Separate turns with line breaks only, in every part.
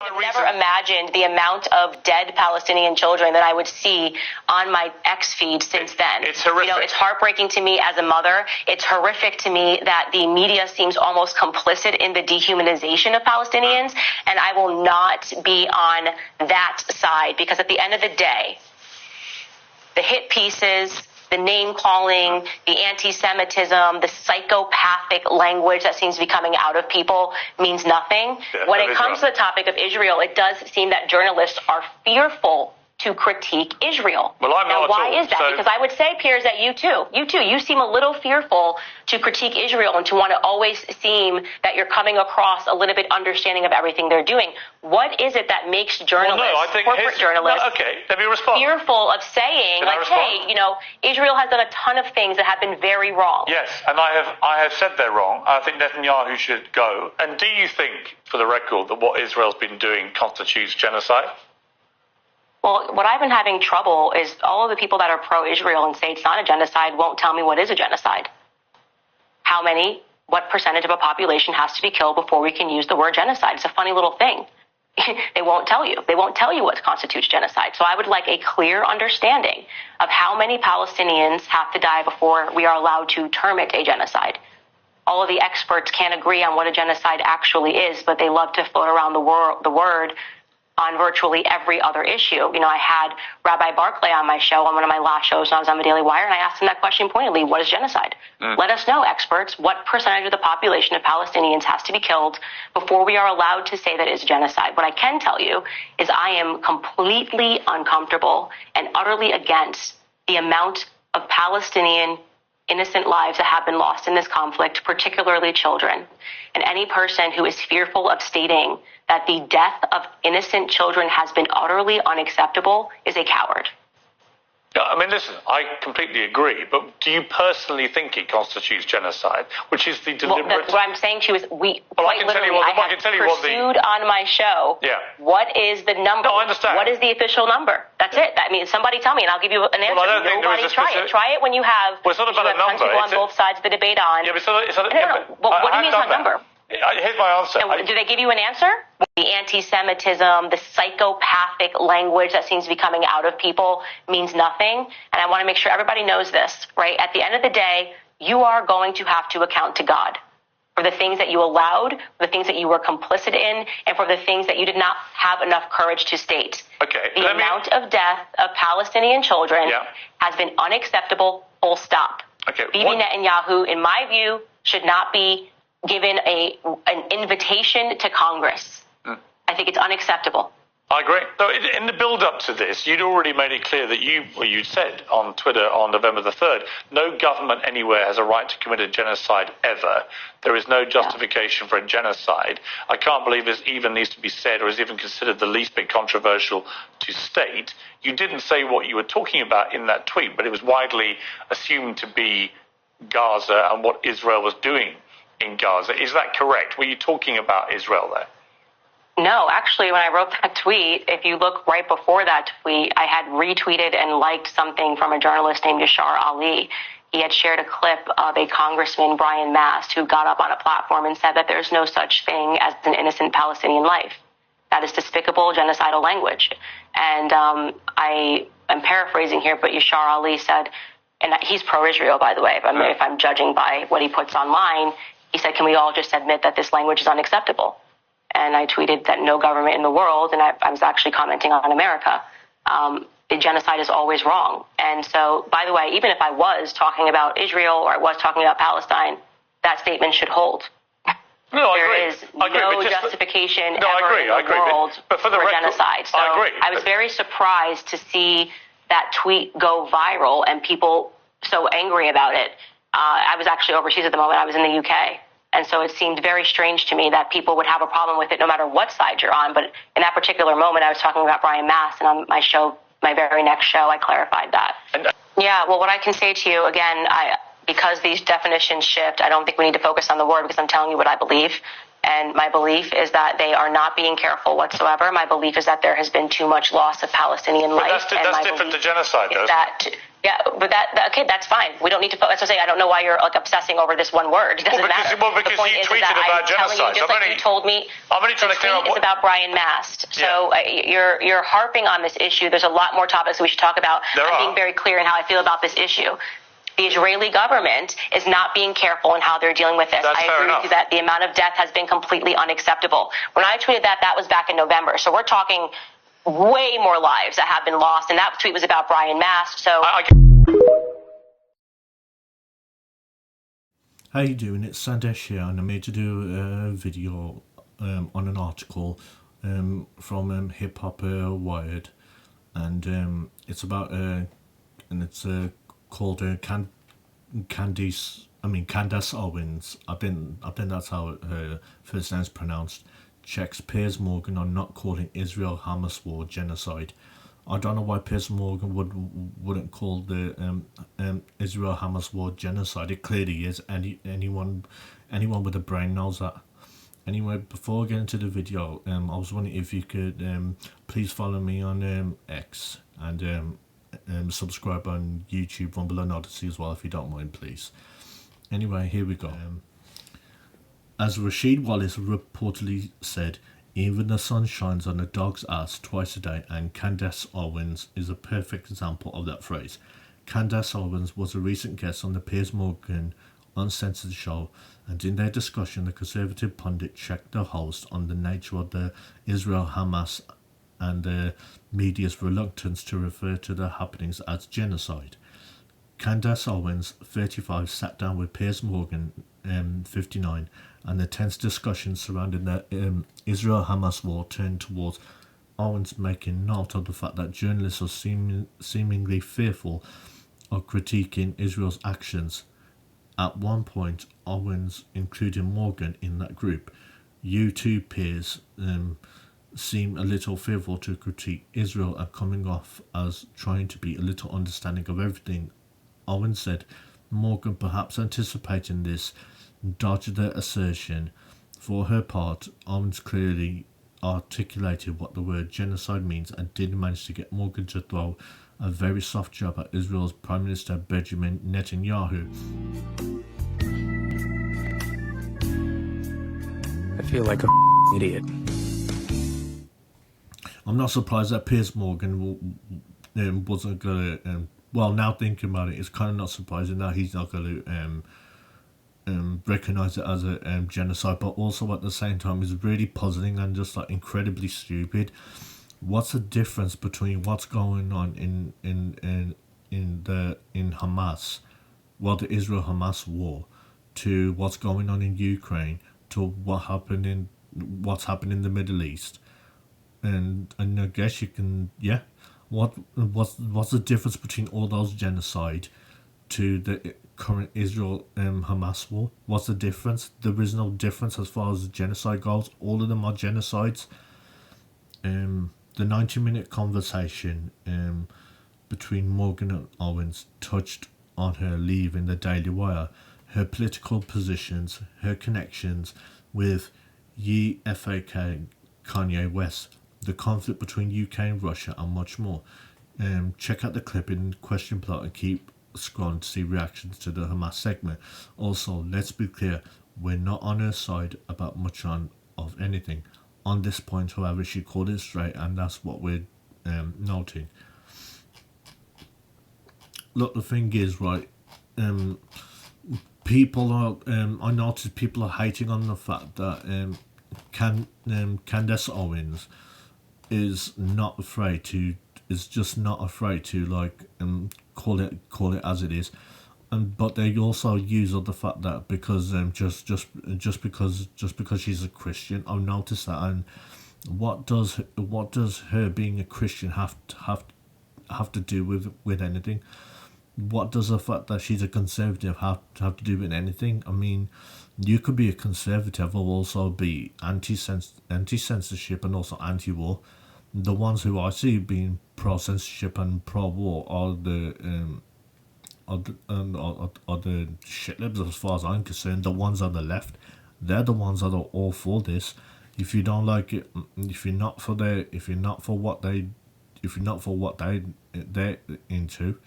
I've never imagined the amount of dead Palestinian children that I would see on my X feed since then.
It's horrific.
You know, it's heartbreaking to me as a mother. It's horrific to me that the media seems almost complicit in the dehumanization of Palestinians, and I will not be on that side, because at the end of the day, the hit pieces, the name-calling, the anti-Semitism, the psychopathic language that seems to be coming out of people means nothing.
Yeah,
when it comes to the topic of Israel, it does seem that journalists are fearful to critique Israel.
Well, I'm
now,
not
why
at all,
is that?
so...
Because I would say, Piers, that you seem a little fearful to critique Israel and to want to always seem that you're coming across a little bit understanding of everything they're doing. What is it that makes journalists, corporate journalists,
let me respond.
fearful of saying, hey, you know, Israel has done a ton of things that have been very wrong?
Yes, and I have said they're wrong. I think Netanyahu should go. And do you think, for the record, that what Israel's been doing constitutes genocide?
Well, what I've been having trouble is all of the people that are pro-Israel and say it's not a genocide won't tell me what is a genocide. What percentage of a population has to be killed before we can use the word genocide? It's a funny little thing. They won't tell you. They won't tell you what constitutes genocide. So I would like a clear understanding of how many Palestinians have to die before we are allowed to term it a genocide. All of the experts can't agree on what a genocide actually is, but they love to float around the word on virtually every other issue. You know, I had Rabbi Barclay on my show, on one of my last shows when I was on the Daily Wire, and I asked him that question pointedly: what is genocide? Let us know, experts, what percentage of the population of Palestinians has to be killed before we are allowed to say that it's genocide. What I can tell you is I am completely uncomfortable and utterly against the amount of Palestinian innocent lives that have been lost in this conflict, particularly children. And any person who is fearful of stating that the death of innocent children has been utterly unacceptable is a coward.
Yeah, I mean, listen, I completely agree, but do you personally think it constitutes genocide, which is the deliberate...
Well, what I'm saying to you is
I have
pursued on my show, what is the number?
No, I understand.
What is the official number? That's it. I mean, somebody tell me, and I'll give you an answer.
Well, I don't think there is a
try it. Try it when you have...
Well, it's not about a number.
People on both sides of the debate on...
Yeah, but it's not...
What do you mean it's not a number?
Here's my answer.
And do they give you an answer? The anti-Semitism, the psychopathic language that seems to be coming out of people means nothing. And I want to make sure everybody knows this, right? At the end of the day, you are going to have to account to God for the things that you allowed, for the things that you were complicit in, and for the things that you did not have enough courage to state.
Okay.
The amount of death of Palestinian children has been unacceptable, full stop.
Okay.
Bibi Netanyahu, in my view, should not be given an invitation to Congress. I think it's unacceptable.
I agree. So in the build-up to this, you'd already made it clear that you said on Twitter on November the 3rd, no government anywhere has a right to commit a genocide ever. There is no justification for a genocide. I can't believe this even needs to be said or is even considered the least bit controversial to state. You didn't say what you were talking about in that tweet, but it was widely assumed to be Gaza and what Israel was doing in Gaza. Is that correct? Were you talking about Israel there?
No, actually, when I wrote that tweet, if you look right before that tweet, I had retweeted and liked something from a journalist named Yashar Ali. He had shared a clip of a Congressman, Brian Mast, who got up on a platform and said that there's no such thing as an innocent Palestinian life. That is despicable, genocidal language. And I am paraphrasing here, but Yashar Ali said, and he's pro-Israel, by the way, if I'm judging by what he puts online, he said, can we all just admit that this language is unacceptable? And I tweeted that no government in the world, and I was actually commenting on America, the genocide is always wrong. And so, by the way, even if I was talking about Israel or I was talking about Palestine, that statement should hold.
No,
there is no justification ever in the world for genocide. So I was very surprised to see that tweet go viral and people so angry about it. I was actually overseas at the moment. I was in the UK. And so it seemed very strange to me that people would have a problem with it no matter what side you're on. But in that particular moment, I was talking about Brian Mast, and on my show, my very next show, I clarified that. Yeah, well, what I can say to you, again, because these definitions shift, I don't think we need to focus on the word because I'm telling you what I believe. And my belief is that they are not being careful whatsoever. My belief is that there has been too much loss of Palestinian life.
That's different to genocide, though.
Yeah, but okay, that's fine. We don't need to. That's what I say. I don't know why you're like obsessing over this one word. It doesn't matter.
Because you tweeted about genocide.
You, just like you told me.
I'm only trying to clear up.
It's about Brian Mast. So you're harping on this issue. There's a lot more topics we should talk about. I'm being very clear in how I feel about this issue. The Israeli government is not being careful in how they're dealing with this. I agree with you that the amount of death has been completely unacceptable. When I tweeted that was back in November. So we're talking way more lives that have been lost, and that tweet was about Brian Mast. So.
How you doing? It's Candace here, and I'm here to do a video on an article from Hip Hop Wired, and it's about and it's called Candace Owens. I think that's how her first name's pronounced. Checks Piers Morgan on not calling Isreal-Hamas war genocide. I don't know why Piers Morgan wouldn't call the Isreal-Hamas war genocide. It clearly is. Anyone with a brain knows that. Anyway, before I get into the video, I was wondering if you could please follow me on X and subscribe on YouTube, Rumble and Odyssey as well, if you don't mind, please. Anyway, here we go. As Rashid Wallace reportedly said, even the sun shines on a dog's ass twice a day, and Candace Owens is a perfect example of that phrase. Candace Owens was a recent guest on the Piers Morgan Uncensored show, and in their discussion, the conservative pundit checked the host on the nature of the Isreal-Hamas and the media's reluctance to refer to the happenings as genocide. Candace Owens, 35, sat down with Piers Morgan, 59, and the tense discussion surrounding the Isreal-Hamas war turned towards Owens making note of the fact that journalists are seemingly fearful of critiquing Israel's actions. At one point, Owens included Morgan in that group. You too, Piers, seem a little fearful to critique Israel and coming off as trying to be a little understanding of everything. Owens said. Morgan, perhaps anticipating this, dodged the assertion. For her part, Owens clearly articulated what the word genocide means and did manage to get Morgan to throw a very soft jab at Israel's Prime Minister Benjamin Netanyahu.
I feel like a idiot.
I'm not surprised that Piers Morgan wasn't going to... well, now thinking about it, it's kind of not surprising that he's not going to recognise it as a genocide, but also at the same time it's really puzzling and just like incredibly stupid. What's the difference between what's going on in Hamas, well, the Israel-Hamas war, to what's going on in Ukraine, to what's happening in the Middle East, and I guess you can what's the difference between all those genocide to the current Israel-Hamas war? What's the difference? There is no difference as far as genocide goes. All of them are genocides. The 90-minute conversation between Morgan and Owens touched on her leave in the Daily Wire, her political positions, her connections with FAK, Kanye West, the conflict between UK and Russia, and much more. Check out the clip in question below and keep scrolling to see reactions to the Hamas segment. Also, let's be clear, we're not on her side about much of anything. On this point, however, she called it straight, and that's what we're noting. Look, the thing is, right, people are, I noticed people are hating on the fact that Candace Owens is just not afraid to like call it as it is, but they also use the fact that because just because she's a Christian. I've noticed that. And what does her being a Christian have to do with anything? What does the fact that she's a conservative have to do with anything? I mean, you could be a conservative or also be anti-censorship and also anti-war. The ones who I see being pro-censorship and pro-war are the shitlibs, as far as I'm concerned. The ones on the left, they're the ones that are all for this. If you don't like it, if you're not for what they're into,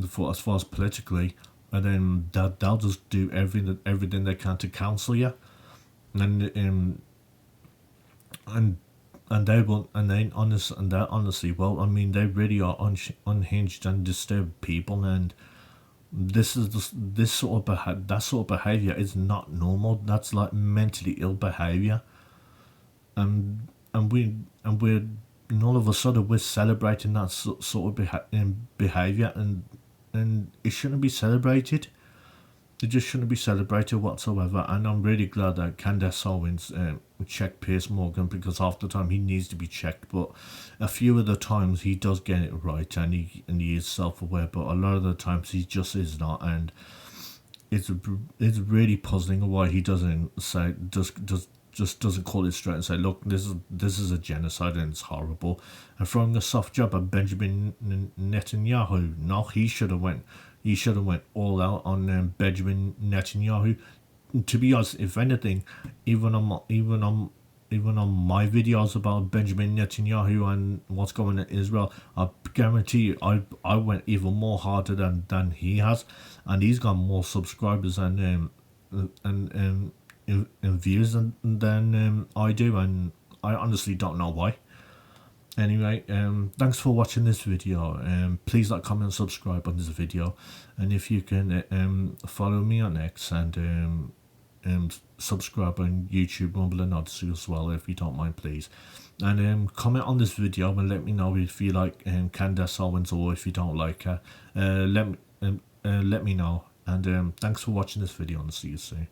for as far as politically, and then they'll just do everything they can to counsel you, and they will, and they're honestly, well, I mean, they really are unhinged and disturbed people, and this sort of that sort of behavior is not normal. That's like mentally ill behavior, and we're and all of a sudden we're celebrating that sort of behavior, and it shouldn't be celebrated. It just shouldn't be celebrated whatsoever. And I'm really glad that Candace Owens checked Piers Morgan, because half the time he needs to be checked, but a few of the times he does get it right, and he is self-aware, but a lot of the times he just is not, and it's really puzzling why he doesn't say just doesn't call it straight and say, look, this is a genocide and it's horrible, and throwing a soft jab at Benjamin Netanyahu. No, he should have went all out on Benjamin Netanyahu. To be honest, if anything, even on my videos about Benjamin Netanyahu and what's going on in Israel, I guarantee you, I went even more harder than he has, and he's got more subscribers and views than I do, and I honestly don't know why. Anyway, thanks for watching this video. Please like, comment, subscribe on this video, and if you can follow me on X and subscribe on YouTube, Rumble and Odyssey as well, if you don't mind, please. And comment on this video and let me know if you like Candace Owens, or if you don't like her. Let me know. And thanks for watching this video, and see you soon.